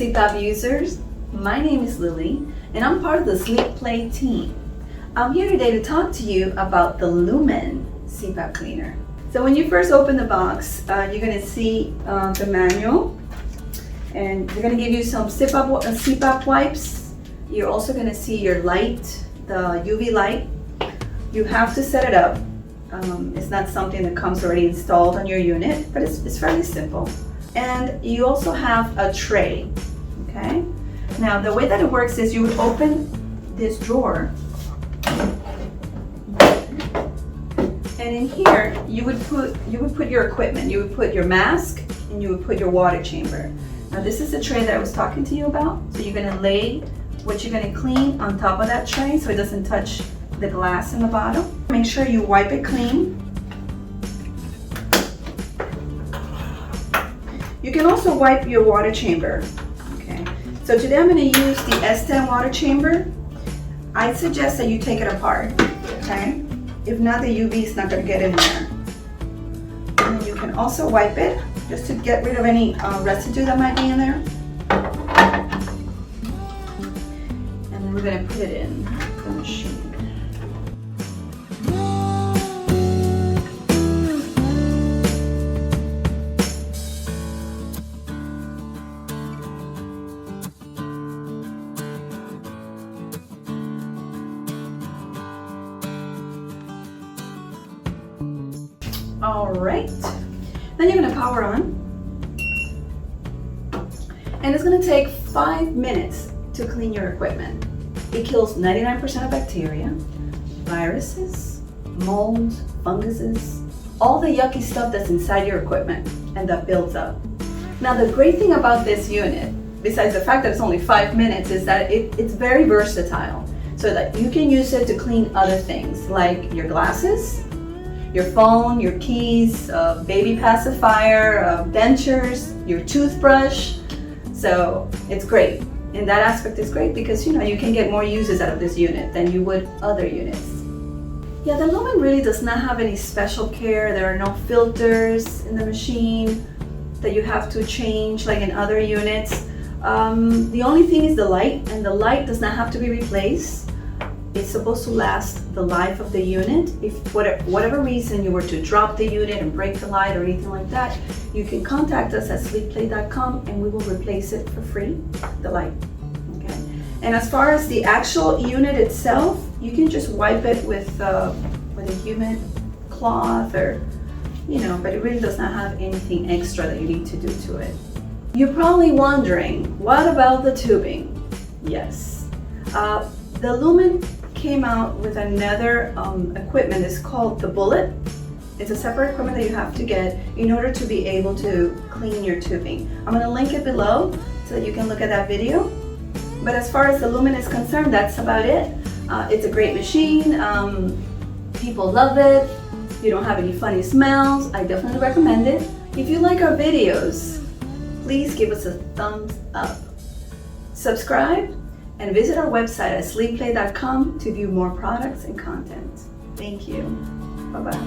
CPAP users. My name is Lily and I'm part of the Sleep Play team. I'm here today to talk to you about the Lumin CPAP cleaner. So when you first open the box, you're going to see the manual, and they're going to give you some CPAP wipes. You're also going to see your light, the UV light. You have to set it up. It's not something that comes already installed on your unit, but it's fairly simple. And you also have a tray, okay? Now the way that it works is you would open this drawer, and in here you would put your equipment. You would put your mask and you would put your water chamber. Now this is the tray that I was talking to you about. So you're gonna lay what you're gonna clean on top of that tray so it doesn't touch the glass in the bottom. Make sure you wipe it clean. You can also wipe your water chamber. Okay. So today I'm going to use the S10 water chamber. I suggest that you take it apart. Okay. If not, the UV is not going to get in there. And then you can also wipe it just to get rid of any residue that might be in there. And then we're going to put it in the machine. All right, then you're gonna power on, and it's gonna take 5 minutes to clean your equipment. It kills 99% of bacteria, viruses, mold, funguses, all the yucky stuff that's inside your equipment and that builds up. Now the great thing about this unit, besides the fact that it's only 5 minutes, is that it's very versatile, so that you can use it to clean other things like your glasses, your phone, your keys, baby pacifier, dentures, your toothbrush. So it's great. In that aspect, it's great because you can get more uses out of this unit than you would other units. Yeah, the Lumin really does not have any special care. There are no filters in the machine that you have to change like in other units. The only thing is the light, and the light does not have to be replaced. It's supposed to last the life of the unit. If for whatever reason you were to drop the unit and break the light or anything like that, you can contact us at sleepplay.com and we will replace it for free, the light. Okay. And as far as the actual unit itself, you can just wipe it with a humid cloth or, but it really does not have anything extra that you need to do to it. You're probably wondering, what about the tubing? Yes. The Lumin came out with another equipment. It's called the Bullet. It's a separate equipment that you have to get in order to be able to clean your tubing. I'm going to link it below so that you can look at that video. But as far as the Lumin is concerned, that's about it. It's a great machine. People love it. You don't have any funny smells. I definitely recommend it. If you like our videos, please give us a thumbs up. Subscribe and visit our website at sleepplay.com to view more products and content. Thank you. Bye-bye.